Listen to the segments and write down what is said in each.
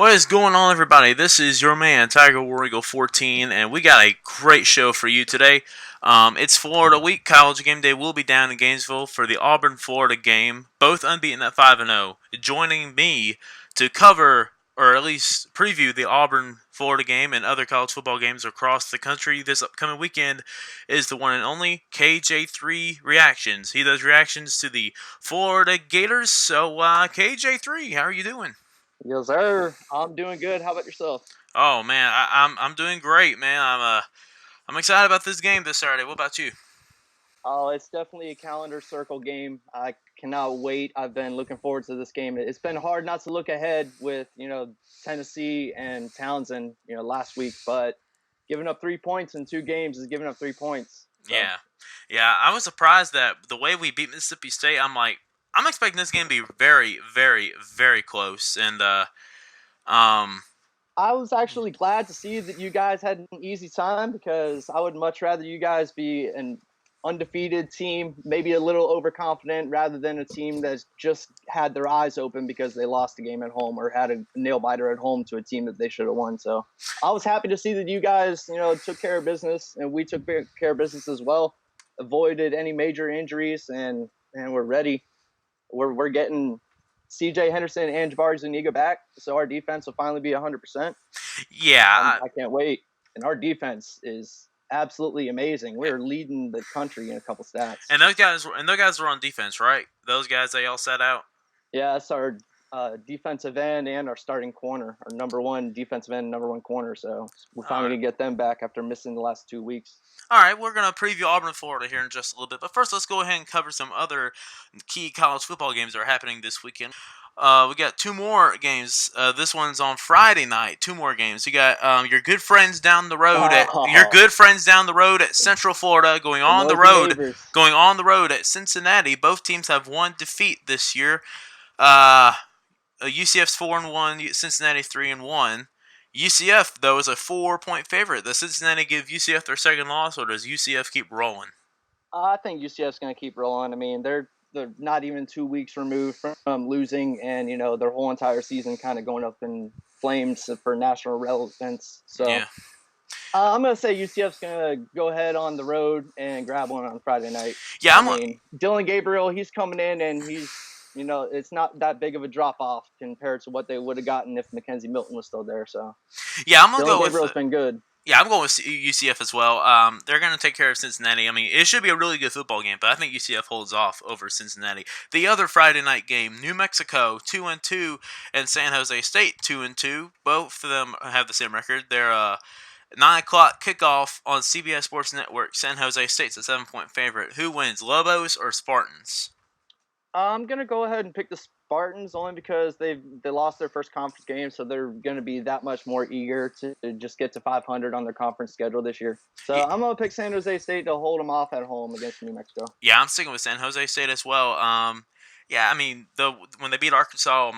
What is going on, everybody? This is your man, TigerWarEagle14, and we got a great show for you today. It's Florida week. College game day will be down in Gainesville for the Auburn-Florida game, both unbeaten at 5-0. Joining me to cover, or at least preview, the Auburn-Florida game and other college football games across the country this upcoming weekend is the one and only KJ3 Reactions. He does reactions to the Florida Gators. So, KJ3, how are you doing? Yes, sir. I'm doing good. How about yourself? Oh man, I'm doing great, man. I'm excited about this game this Saturday. What about you? Oh, it's definitely a calendar circle game. I cannot wait. I've been looking forward to this game. It's been hard not to look ahead with, Tennessee and Townsend, last week, but giving up 3 points in two games is giving up 3 points. So, Yeah, yeah. I was surprised that the way we beat Mississippi State. I'm expecting this game to be very, very, very close. And um, I was actually glad to see that you guys had an easy time because I would much rather you guys be an undefeated team, maybe a little overconfident, rather than a team that's just had their eyes open because they lost a game at home or had a nail biter at home to a team that they should have won. So I was happy to see that you guys, took care of business and we took care of business as well, avoided any major injuries, and we're ready. We're getting CJ Henderson and Jabari Zuniga back, so our defense will finally be 100%. yeah, I can't wait. And our defense is absolutely amazing. We're leading the country in a couple stats. and those guys were on defense, right? Those guys they all set out. Yeah, that's our defensive end and our starting corner, our number one defensive end, number one corner. So we're All finally right. going to get them back after missing the last 2 weeks. All right, we're going to preview Auburn, Florida here in just a little bit. But first, let's go ahead and cover some other key college football games that are happening this weekend. We got two more games. This one's on Friday night. Two more games. You got your good friends down the road at Oh, Central Florida, the noisy neighbors. going on the road at Cincinnati. Both teams have one defeat this year. Uh, UCF's 4-1, Cincinnati 3-1. UCF though is a 4-point favorite. Does Cincinnati give UCF their second loss, or does UCF keep rolling? I think UCF's going to keep rolling. I mean, they're not even 2 weeks removed from losing, and their whole entire season kind of going up in flames for national relevance. So Yeah, I'm going to say UCF's going to go ahead on the road and grab one on Friday night. yeah. I mean, Dylan Gabriel, he's coming in and it's not that big of a drop off compared to what they would have gotten if Mackenzie Milton was still there. So Yeah, I'm gonna Dylan go with. Gabriel's been good. Yeah, I'm going with UCF as well. They're going to take care of Cincinnati. I mean, it should be a really good football game, but I think UCF holds off over Cincinnati. The other Friday night game, New Mexico 2-2 and San Jose State 2-2. Both of them have the same record. They're 9 o'clock kickoff on CBS Sports Network. San Jose State's a 7-point favorite. Who wins, Lobos or Spartans? I'm gonna go ahead and pick the Spartans only because they lost their first conference game, so they're gonna be that much more eager to just get to 500 on their conference schedule this year. So I'm gonna pick San Jose State to hold them off at home against New Mexico. Yeah, I'm sticking with San Jose State as well. Yeah, I mean, when they beat Arkansas,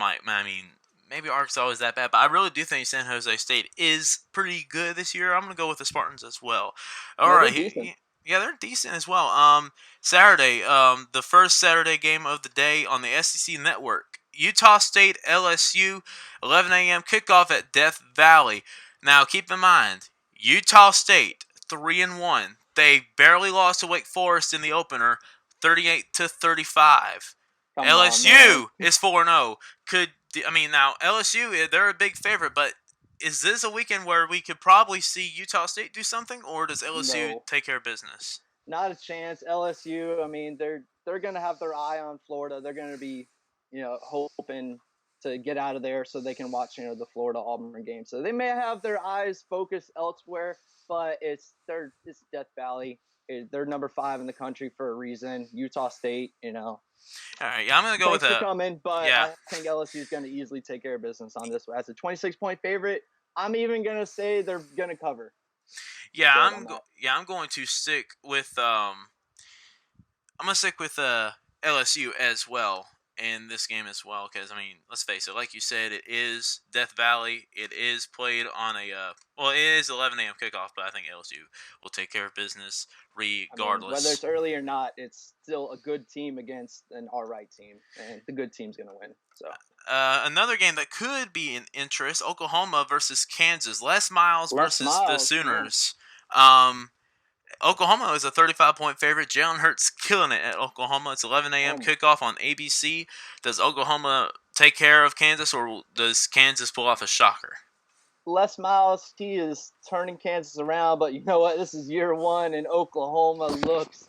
maybe Arkansas is that bad, but I really do think San Jose State is pretty good this year. I'm gonna go with the Spartans as well. All Yeah, right, they're decent. yeah, they're decent as well. Saturday, the first Saturday game of the day on the SEC Network. Utah State LSU, 11 a.m. kickoff at Death Valley. Now, keep in mind, Utah State 3-1. They barely lost to Wake Forest in the opener, 38-35. Come on, man. LSU is 4-0. Now LSU they're a big favorite, but is this a weekend where we could probably see Utah State do something, or does LSU No, take care of business? not a chance. LSU. I mean, they're gonna have their eye on Florida. They're gonna be, hoping to get out of there so they can watch, the Florida Auburn game. So they may have their eyes focused elsewhere, but it's Death Valley. They're number 5 in the country for a reason. Utah State. All right, yeah, I'm gonna go with Thanks for a coming, but yeah, I think LSU is going to easily take care of business on this. As a 26-point favorite, I'm even going to say they're going to cover yeah. spread on that. I'm going to stick with I'm gonna stick with LSU as well in this game as well, because I mean, let's face it, like you said, it is Death Valley. It is played on it is 11 a.m. kickoff, but I think LSU will take care of business I mean, whether regardless. it's early or not, it's still a good team against an all right team, and the good team's going to win. So Another game that could be an interest: Oklahoma versus Kansas. Les Miles Les versus the Miles, come on. Sooners. Um, Oklahoma is a 35-point favorite. Jalen Hurts killing it at Oklahoma. It's 11 a.m. Oh, kickoff on ABC. Does Oklahoma take care of Kansas, or does Kansas pull off a shocker? Les Miles, he is turning Kansas around, but you know what? This is year one, and Oklahoma looks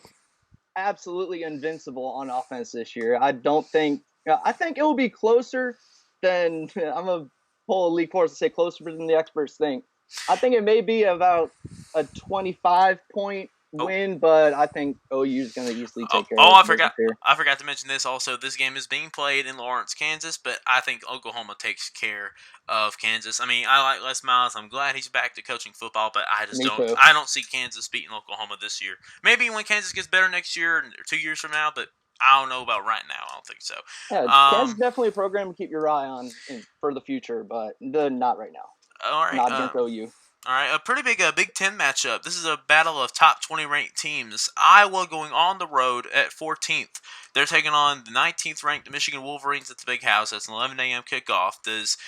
absolutely invincible on offense this year. I don't think. I think it will be closer than I'm gonna pull a league force to say closer than the experts think. I think it may be about a 25-point Oh, win, but I think OU is going to easily oh, take care oh, of I them forgot. here. I forgot to mention this also. This game is being played in Lawrence, Kansas, but I think Oklahoma takes care of Kansas. I mean, I like Les Miles. I'm glad he's back to coaching football, but I just Me don't. too. I don't see Kansas beating Oklahoma this year. Maybe when Kansas gets better next year or 2 years from now, but I don't know about right now. I don't think so. Yeah, Kansas is Um, definitely a program to keep your eye on for the future, but not right now. all right. Not against OU. All right, a pretty big Big Ten matchup. This is a battle of top 20 ranked teams. Iowa going on the road at 14th. They're taking on the 19th ranked Michigan Wolverines at the Big House. That's an 11 a.m. kickoff. Is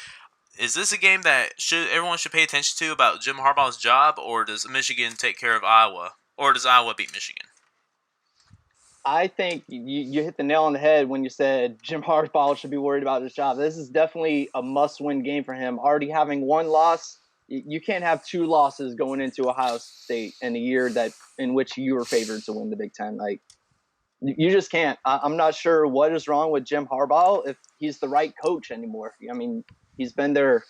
this a game that everyone should pay attention to about Jim Harbaugh's job, or does Michigan take care of Iowa, or does Iowa beat Michigan? I think you hit the nail on the head when you said Jim Harbaugh should be worried about his job. This is definitely a must-win game for him. Already having one loss, you can't have two losses going into Ohio State in a year in which you were favored to win the Big Ten. Like you just can't. I'm not sure what is wrong with Jim Harbaugh if he's the right coach anymore. I mean, he's been there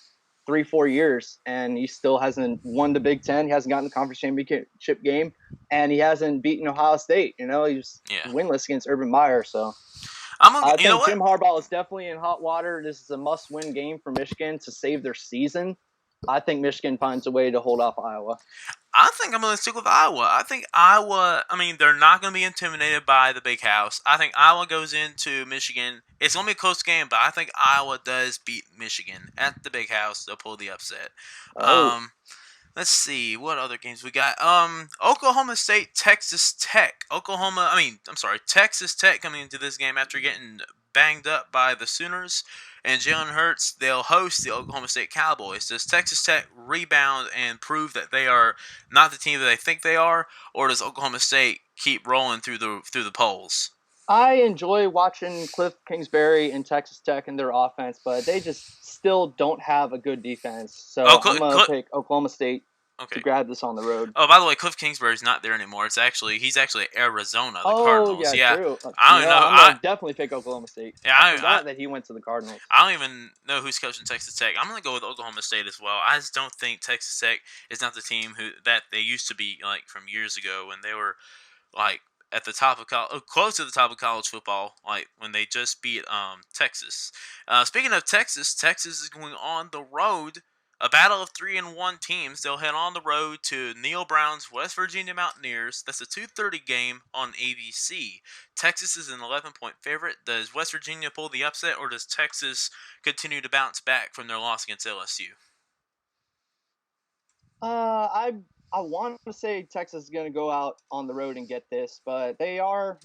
3-4 years and he still hasn't won the Big Ten. He hasn't gotten the conference championship game, and he hasn't beaten Ohio State. You know, he's Yeah, winless against Urban Meyer. So I'm gonna. I You know think what? Jim Harbaugh is definitely in hot water. This is a must-win game for Michigan to save their season. I think Michigan finds a way to hold off Iowa. I think I'm going to stick with Iowa. I think Iowa, I mean, they're not going to be intimidated by the Big House. I think Iowa goes into Michigan. It's going to be a close game, but I think Iowa does beat Michigan at the Big House. They'll pull the upset. Oh, Let's see what other games we got. Oklahoma State, Texas Tech. Texas Tech coming into this game after getting banged up by the Sooners and Jalen Hurts. They'll host the Oklahoma State Cowboys. Does Texas Tech rebound and prove that they are not the team that they think they are, or does Oklahoma State keep rolling through the polls? I enjoy watching Cliff Kingsbury and Texas Tech and their offense, but they just still don't have a good defense. Oh, So I'm gonna pick Oklahoma State to okay. grab this on the road. Oh, by the way, Cliff Kingsbury's not there anymore. He's actually at Arizona, the Oh Cardinals. yeah, Yeah, true. I don't even know. I'm gonna definitely pick Oklahoma State. Yeah, I forgot that he went to the Cardinals. I don't even know who's coaching Texas Tech. I'm gonna go with Oklahoma State as well. I just don't think Texas Tech is not the team that they used to be like from years ago when they were like at the top of close to the top of college football, like when they just beat Texas. Speaking of Texas, Texas is going on the road. A battle of 3-1 teams. They'll head on the road to Neil Brown's West Virginia Mountaineers. That's a 2:30 game on ABC. Texas is an 11-point favorite. Does West Virginia pull the upset, or does Texas continue to bounce back from their loss against LSU? I want to say Texas is going to go out on the road and get this, but they are,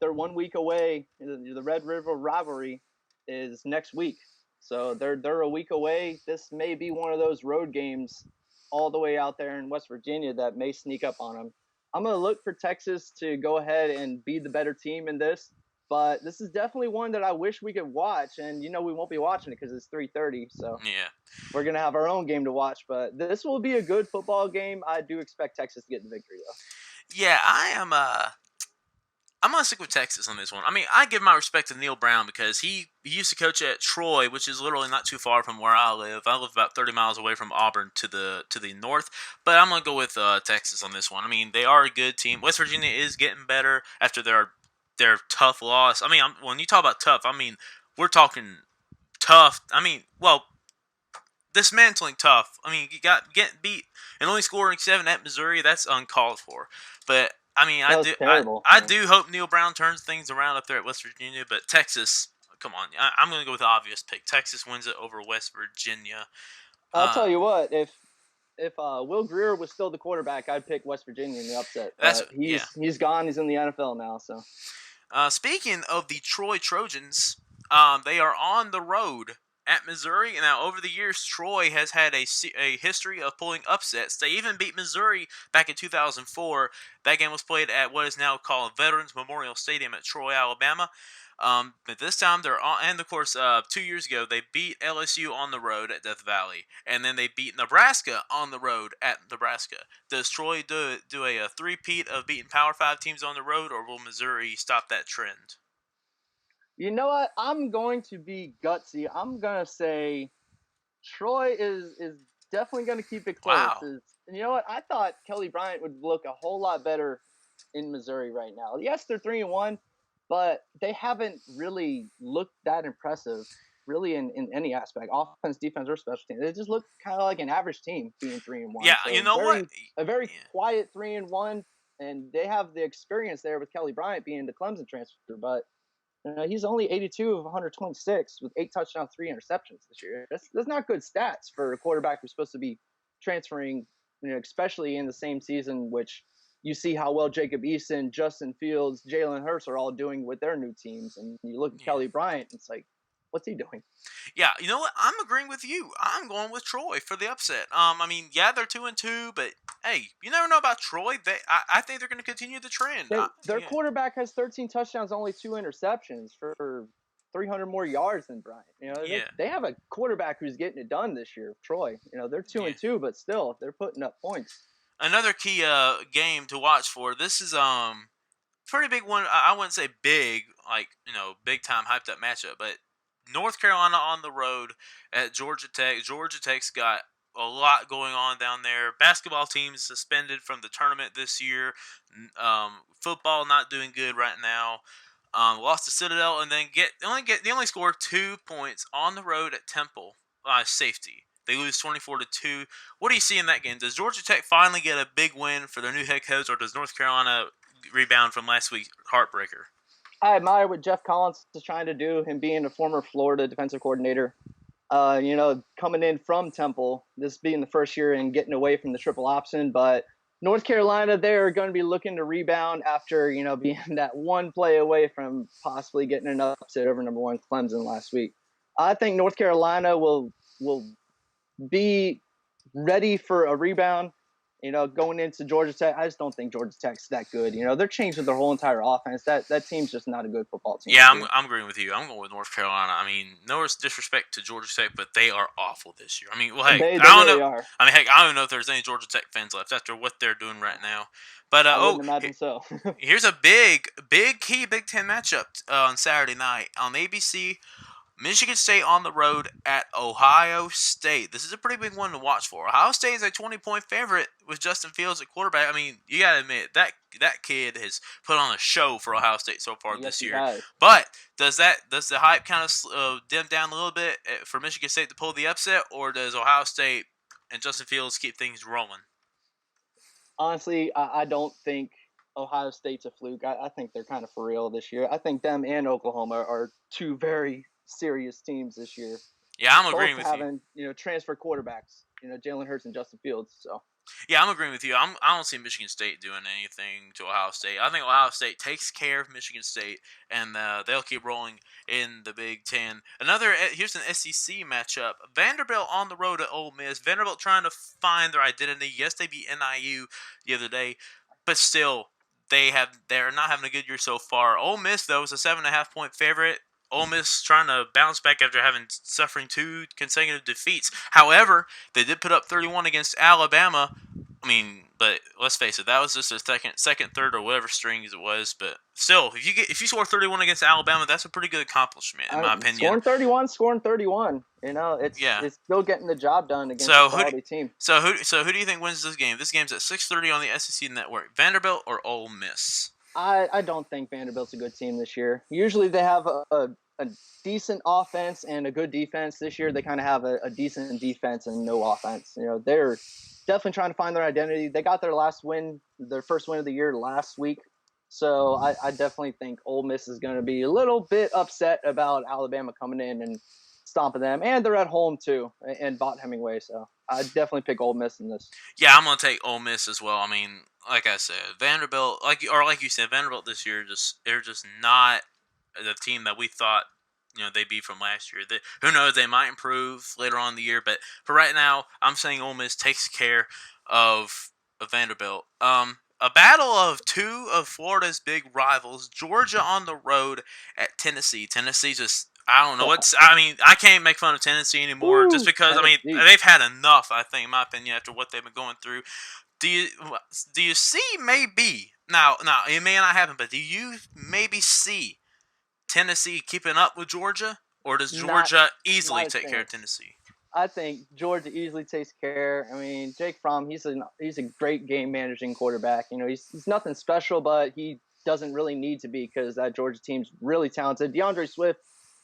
they're 1 week away. The Red River rivalry is next week, so they're a week away. This may be one of those road games all the way out there in West Virginia that may sneak up on them. I'm gonna look for Texas to go ahead and be the better team in this, but this is definitely one that I wish we could watch, and we won't be watching it because it's 3:30. So Yeah. we're gonna have our own game to watch, but this will be a good football game. I do expect Texas to get the victory though. Yeah, I am. I'm gonna stick with Texas on this one. I mean, I give my respect to Neil Brown because he used to coach at Troy, which is literally not too far from where I live. I live about 30 miles away from Auburn to the north, but I'm gonna go with Texas on this one. I mean, they are a good team. West Virginia is getting better after their tough loss. I mean, when you talk about tough, I mean we're talking tough. I mean, well, dismantling tough. I mean, you got getting beat and only scoring 7 at Missouri. That's uncalled for. But I mean, That was terrible. I do hope Neil Brown turns things around up there at West Virginia. But Texas, come on, I'm going to go with the obvious pick. Texas wins it over West Virginia. I'll tell you what, if Will Greer was still the quarterback, I'd pick West Virginia in the upset. But he's gone. He's in the NFL now. So speaking of the Troy Trojans, They are on the road at Missouri. Now, over the years, Troy has had a history of pulling upsets. They even beat Missouri back in 2004. That game was played at what is now called Veterans Memorial Stadium at Troy, Alabama. But this time they're on, and of course, 2 years ago they beat LSU on the road at Death Valley, and then they beat Nebraska on the road at Nebraska. Does Troy do a three-peat of beating Power 5 teams on the road, or will Missouri stop that trend? You know what? I'm going to be gutsy. I'm gonna say Troy is definitely going to keep it close. Wow. And you know what? I thought Kelly Bryant would look a whole lot better in Missouri right now. Yes, they're 3-1, but they haven't really looked that impressive, really in any aspect, offense, defense, or special teams. They just look kind of like an average team being 3-1. Yeah, you So know what? a very Yeah. quiet 3-1, and they have the experience there with Kelly Bryant being the Clemson transfer, but he's only 82 of 126 with 8 touchdowns, 3 interceptions this year. That's not good stats for a quarterback who's supposed to be transferring, especially in the same season, which you see how well Jacob Eason, Justin Fields, Jalen Hurts are all doing with their new teams. And you look at Yeah. Kelly Bryant, it's like, what's he doing? Yeah, you know what? I'm agreeing with you. I'm going with Troy for the upset. I mean, yeah, they're 2-2, but hey, you never know about Troy. I think they're going to continue the trend. Their Yeah, quarterback has 13 touchdowns, only 2 interceptions for 300 more yards than Bryant. yeah, They have a quarterback who's getting it done this year. Troy. They're two yeah. and two, but still they're putting up points. Another key game to watch for. This is pretty big one. I wouldn't say big, like big time hyped up matchup, but North Carolina on the road at Georgia Tech. Georgia Tech's got a lot going on down there. Basketball teams suspended from the tournament this year. Football not doing good right now. Lost to Citadel and then they only scored 2 points on the road at Temple safety. They lose 24-2. What do you see in that game? Does Georgia Tech finally get a big win for their new head coach, or does North Carolina rebound from last week's heartbreaker? I admire what Jeff Collins is trying to do, him being a former Florida defensive coordinator. Coming in from Temple, this being the first year and getting away from the triple option, but North Carolina, they're going to be looking to rebound after, being that one play away from possibly getting an upset over number 1 Clemson last week. I think North Carolina will be ready for a rebound. Going into Georgia Tech, I just don't think Georgia Tech's that good. They're changing their whole entire offense. That team's just not a good football team. Yeah, I'm agreeing with you. I'm going with North Carolina. I mean, no disrespect to Georgia Tech, but they are awful this year. I mean, well, heck, They I don't really know. are. I mean, heck, I don't know if there's any Georgia Tech fans left after what they're doing right now. But I wouldn't imagine so. here's a big key Big Ten matchup on Saturday night on ABC. Michigan State on the road at Ohio State. This is a pretty big one to watch for. Ohio State is a 20-point favorite with Justin Fields at quarterback. I mean, you got to admit, that kid has put on a show for Ohio State so far this year. But does the hype kind of dim down a little bit for Michigan State to pull the upset, or does Ohio State and Justin Fields keep things rolling? Honestly, I don't think Ohio State's a fluke. I think they're kind of for real this year. I think them and Oklahoma are 2 very serious teams this year. Yeah, I'm agreeing with having, transfer quarterbacks, Jalen Hurts and Justin Fields. So yeah, I'm agreeing with you. I don't see Michigan State doing anything to Ohio State. I think Ohio State takes care of Michigan State, and they'll keep rolling in the Big Ten. Here's an SEC matchup: Vanderbilt on the road at Ole Miss. Vanderbilt trying to find their identity. Yes, they beat NIU the other day, but still, they're not having a good year so far. Ole Miss though is a 7.5-point favorite. Ole Miss trying to bounce back after suffering 2 consecutive defeats. However, they did put up 31 against Alabama. I mean, but let's face it, that was just a second, third, or whatever strings it was. But still, if you score 31 against Alabama, that's a pretty good accomplishment in my opinion. Scoring 31. It's still getting the job done against a quality team. So who do you think wins this game? This game's at 6:30 on the SEC Network. Vanderbilt or Ole Miss? I don't think Vanderbilt's a good team this year. Usually they have a decent offense and a good defense. This year they kind of have a decent defense and no offense. They're definitely trying to find their identity. They got their first win of the year last week. So I definitely think Ole Miss is going to be a little bit upset about Alabama coming in and stomping them. And they're at home too, and Vaught Hemingway. So I definitely pick Ole Miss in this. Yeah, I'm gonna take Ole Miss as well. I mean, like I said, Vanderbilt, like you said, Vanderbilt this year they're just not the team that we thought they beat from last year. Who knows? They might improve later on in the year, but for right now, I'm saying Ole Miss takes care of Vanderbilt. A battle of two of Florida's big rivals, Georgia on the road at Tennessee. Tennessee just, I don't know what's. I mean, I can't make fun of Tennessee anymore just Woo, because. I mean, Tennessee. they've had enough. I think, in my opinion, after what they've been going through. Do you see maybe now it may not happen, but do you maybe see Tennessee keeping up with Georgia, or does Not Georgia easily not a take care of chance. Tennessee? I think Georgia easily takes care. I mean, Jake Fromm, he's a great game managing quarterback. He's nothing special, but he doesn't really need to be because that Georgia team's really talented. DeAndre Swift,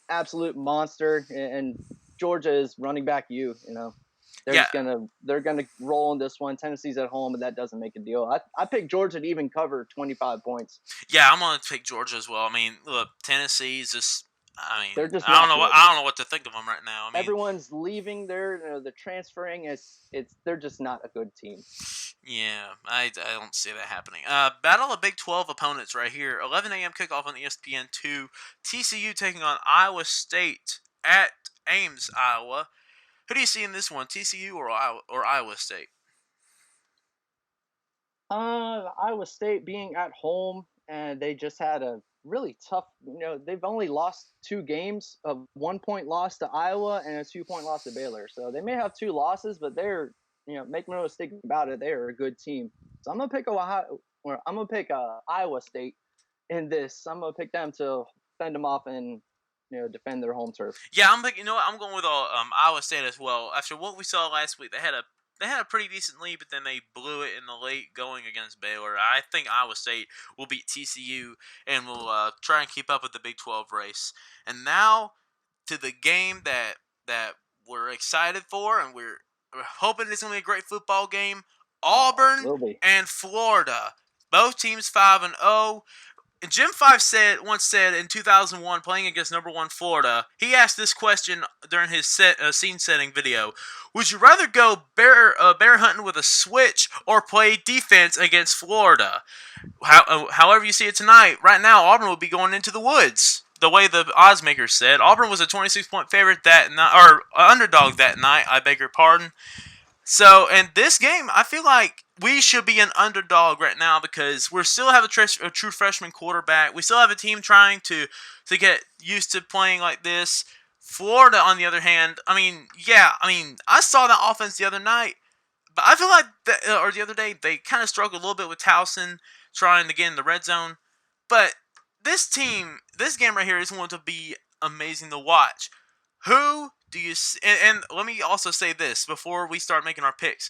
absolute monster, and Georgia is running back they're Yeah, just they're gonna roll in this one. Tennessee's at home, and that doesn't make a deal. I picked Georgia to even cover 25 points. yeah, I'm gonna pick Georgia as well. I mean, look, Tennessee's just. I mean, They're just I don't not know what good. I don't know what to think of them right now. I mean, Everyone's leaving there. They're transferring. It's they're just not a good team. yeah, I don't see that happening. Battle of Big 12 opponents right here. 11 a.m. kickoff on ESPN2. TCU taking on Iowa State at Ames, Iowa. Who do you see in this one, TCU or Iowa State? Iowa State being at home, and they just had a really tough. They've only lost 2 games, a 1 point loss to Iowa and a 2 point loss to Baylor. So they may have 2 losses, but make no mistake about it, they are a good team. So I'm gonna pick Iowa State in this. I'm gonna pick them to fend them off and defend their home turf. Yeah, I'm picking. You know what? I'm going with Iowa State as well. After what we saw last week, they had a pretty decent lead, but then they blew it in the late going against Baylor. I think Iowa State will beat TCU and will try and keep up with the Big 12 race. And now to the game that we're excited for, and we're hoping it's going to be a great football game. Auburn Will be. and Florida, both teams 5-0. And Jim Five once said in 2001, playing against number one Florida, he asked this question during his scene setting video: would you rather go bear hunting with a switch or play defense against Florida? However you see it tonight, right now Auburn will be going into the woods. The way the odds makers said, Auburn was a 26-point favorite that night, or underdog that night. I beg your pardon. So, in this game, I feel like we should be an underdog right now because we still have a true freshman quarterback. We still have a team trying to get used to playing like this. Florida, on the other hand, I saw that offense the other night, but I feel like or the other day, they kind of struggled a little bit with Towson trying to get in the red zone. But this game right here is going to be amazing to watch. Who do you and let me also say this before we start making our picks.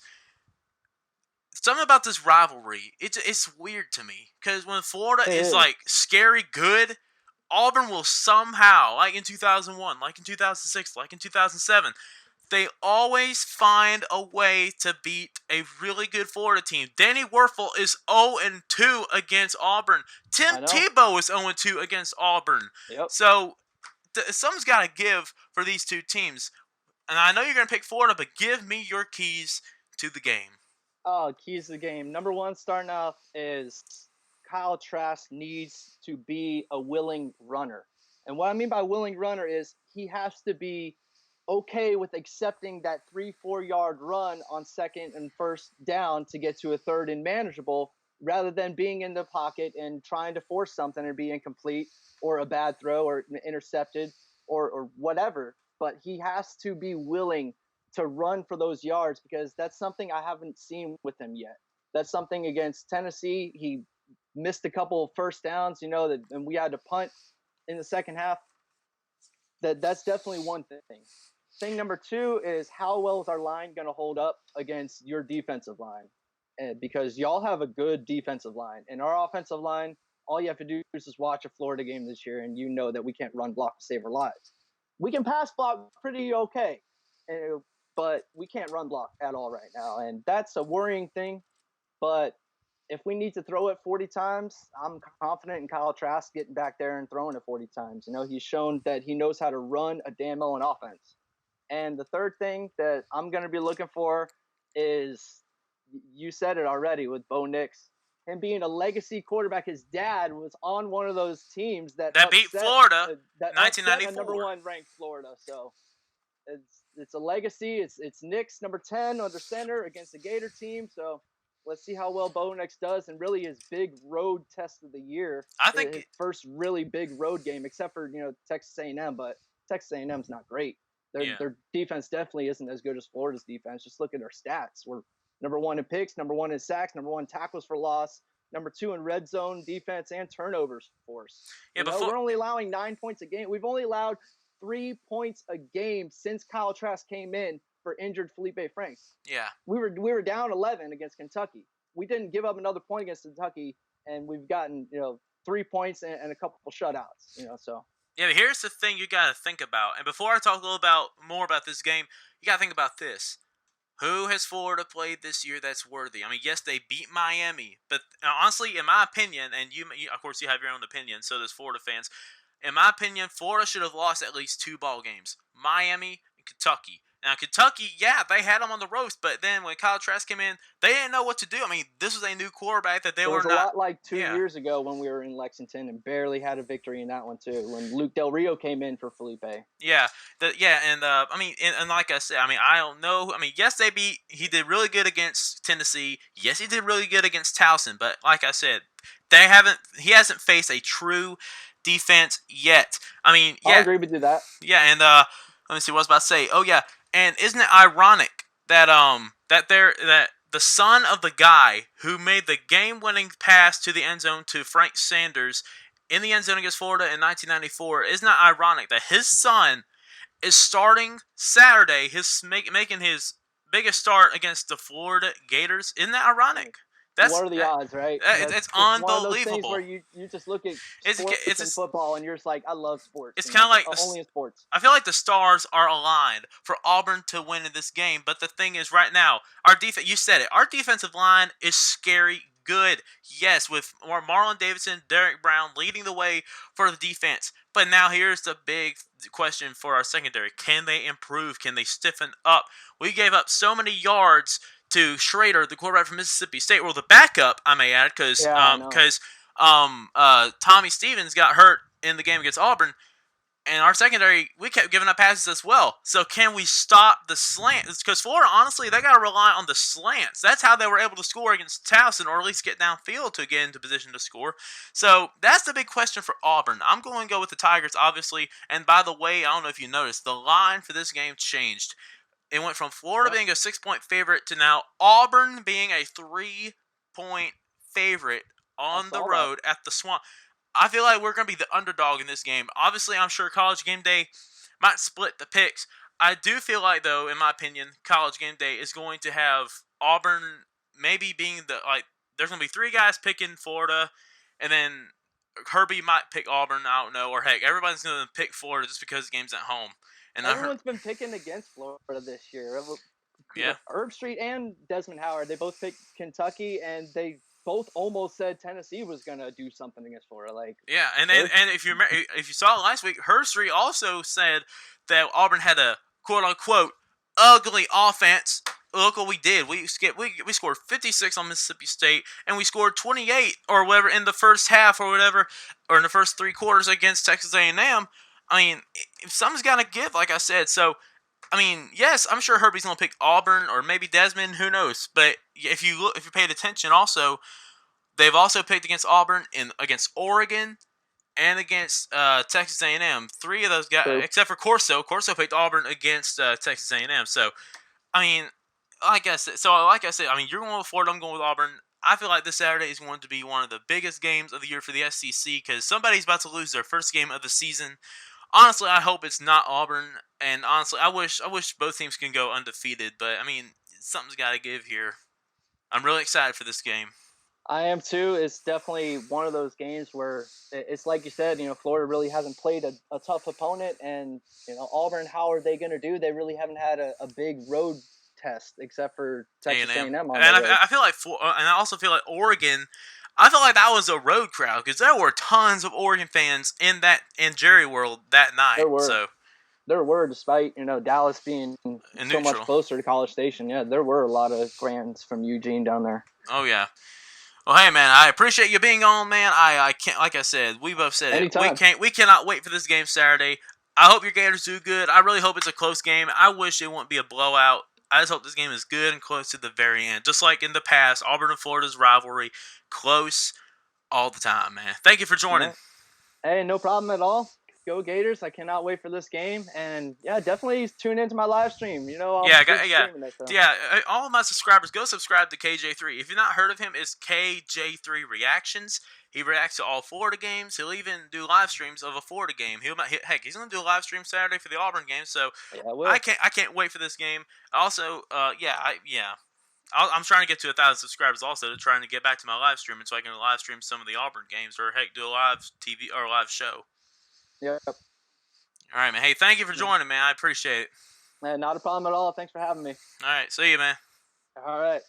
Something about this rivalry, it's weird to me because when Florida It is is. like scary good, Auburn will somehow, like in 2001, like in 2006, like in 2007, they always find a way to beat a really good Florida team. Danny Werfel is 0-2 against Auburn. Tim I know. Tebow is 0-2 against Auburn. Yep. So something's got to give for these two teams. And I know you're going to pick Florida, but give me your keys to the game. Oh, keys to the game. Number one, starting off, is Kyle Trask needs to be a willing runner. And what I mean by willing runner is he has to be okay with accepting that 3-4 yard run on second and first down to get to a third and manageable rather than being in the pocket and trying to force something and be incomplete or a bad throw or intercepted or whatever. But he has to be willing to run for those yards because that's something I haven't seen with him yet. That's something against Tennessee. He missed a couple of first downs, and we had to punt in the second half. That's definitely one thing. Thing number two is how well is our line going to hold up against your defensive line? Because y'all have a good defensive line, and our offensive line, all you have to do is just watch a Florida game this year, and you know that we can't run block to save our lives. We can pass block pretty okay, but we can't run block at all right now, and that's a worrying thing. But if we need to throw it 40 times, I'm confident in Kyle Trask getting back there and throwing it 40 times. He's shown that he knows how to run a Dan Mullen offense. And the third thing that I'm going to be looking for is, you said it already with Bo Nix. him being a legacy quarterback. His dad was on one of those teams that beat upset Florida, that upset a 1994. number 1 ranked Florida. So it's a legacy. It's Nick's number 10 under center against the Gator team. So let's see how well Bo Nix does, and really his big road test of the year. I His think first really big road game, except for Texas A&M, but Texas A&M's not great. Their defense definitely isn't as good as Florida's defense. Just look at their stats. We're number 1 in picks, number 1 in sacks, number 1 tackles for loss, number 2 in red zone defense and turnovers force. Yeah, We're only allowing 9 points a game. We've only allowed 3 points a game since Kyle Trask came in for injured Felipe Franks. Yeah. We were down 11 against Kentucky. We didn't give up another point against Kentucky, and we've gotten 3 points and a couple shutouts. So. Yeah, but here's the thing you got to think about. And before I talk a little more about this game, you got to think about this. Who has Florida played this year that's worthy? I mean, yes, they beat Miami, but honestly, in my opinion, and you of course you have your own opinion, so does Florida fans. In my opinion, Florida should have lost at least 2 ball games. Miami and Kentucky. Now, Kentucky, yeah, they had them on the ropes, but then when Kyle Trask came in, they didn't know what to do. I mean, this was a new quarterback that they were not. It was a lot like 2 years ago when we were in Lexington and barely had a victory in that one too, when Luke Del Rio came in for Felipe. Yeah, I mean, and like I said, I mean, I don't know. I mean, yes, he did really good against Tennessee. Yes, he did really good against Towson, but like I said, he hasn't faced a true defense yet. I mean, yeah. I agree with you that. Yeah, and let me see what I was about to say. Oh yeah, and isn't it ironic that that the son of the guy who made the game-winning pass to the end zone to Frank Sanders in the end zone against Florida in 1994, isn't it ironic that his son is starting Saturday, making his biggest start against the Florida Gators? Isn't that ironic? What are the odds, right? It's unbelievable. One of those things where you just look at sports and football, and you're just like, I love sports. It's kind of like only in sports. I feel like the stars are aligned for Auburn to win in this game. But the thing is, right now, our defense. You said it. Our defensive line is scary good. Yes, with Marlon Davidson, Derek Brown leading the way for the defense. But now here's the big question for our secondary: can they improve? Can they stiffen up? We gave up so many yards to Schrader, the quarterback from Mississippi State, well, the backup, I may add, because Tommy Stevens got hurt in the game against Auburn, and our secondary, we kept giving up passes as well. So can we stop the slants? Because Florida, honestly, they got to rely on the slants. That's how they were able to score against Towson, or at least get downfield to get into position to score. So that's the big question for Auburn. I'm going to go with the Tigers, obviously. And by the way, I don't know if you noticed, the line for this game changed. It went from Florida being a 6-point favorite to now Auburn being a 3-point favorite on the road at the Swamp. I feel like we're going to be the underdog in this game. Obviously, I'm sure College Game Day might split the picks. I do feel like, though, in my opinion, College Game Day is going to have Auburn maybe being there's going to be 3 guys picking Florida, and then Herbie might pick Auburn, I don't know, or heck, everybody's going to pick Florida just because the game's at home. And everyone's been picking against Florida this year. Yeah. Herb Street and Desmond Howard, they both picked Kentucky, and they both almost said Tennessee was going to do something against Florida. Yeah, and if you saw it last week, Herb Street also said that Auburn had a quote-unquote ugly offense. Look what we did. We scored 56 on Mississippi State, and we scored 28 or whatever in the first half or whatever, or in the first 3 quarters against Texas A&M. I mean, if something's got to give, like I said. So, I mean, yes, I'm sure Herbie's going to pick Auburn or maybe Desmond. Who knows? But if you paid attention, also, they've also picked against Auburn against Oregon and against Texas A&M. 3 of those guys, except for Corso. Corso picked Auburn against Texas A&M. So, I mean, like I said, I mean, you're going with Florida. I'm going with Auburn. I feel like this Saturday is going to be one of the biggest games of the year for the SEC because somebody's about to lose their first game of the season. Honestly, I hope it's not Auburn, and honestly, I wish both teams can go undefeated. But I mean, something's got to give here. I'm really excited for this game. I am too. It's definitely one of those games where it's like you said. Florida really hasn't played a tough opponent, and Auburn. How are they going to do? They really haven't had a big road test except for Texas A&M. And I feel like, and I also feel like Oregon. I felt like that was a road crowd because there were tons of Oregon fans in Jerry World that night. There were, despite Dallas being so much closer to College Station. Yeah, there were a lot of fans from Eugene down there. Oh yeah. Well, hey man, I appreciate you being on, man. I can't, like I said, we both said it. Anytime. We cannot wait for this game Saturday. I hope your Gators do good. I really hope it's a close game. I wish it wouldn't be a blowout. I just hope this game is good and close to the very end, just like in the past. Auburn and Florida's rivalry, close all the time, man. Thank you for joining. Yeah. Hey, no problem at all. Go Gators! I cannot wait for this game, and yeah, definitely tune into my live stream. I'll Yeah, be streaming it. So. yeah. All of my subscribers, go subscribe to KJ3. If you've not heard of him, it's KJ3 Reactions. He reacts to all Florida games. He'll even do live streams of a Florida game. Heck, he's gonna do a live stream Saturday for the Auburn game. So Yeah, I will. I can't wait for this game. Also, I'm trying to get to 1,000 subscribers. Also, to trying to get back to my live streaming so I can live stream some of the Auburn games, or heck, do a live TV or a live show. Yep. All right, man. Hey, thank you for joining, man. I appreciate it. Not a problem at all. Thanks for having me. All right, see you, man. All right.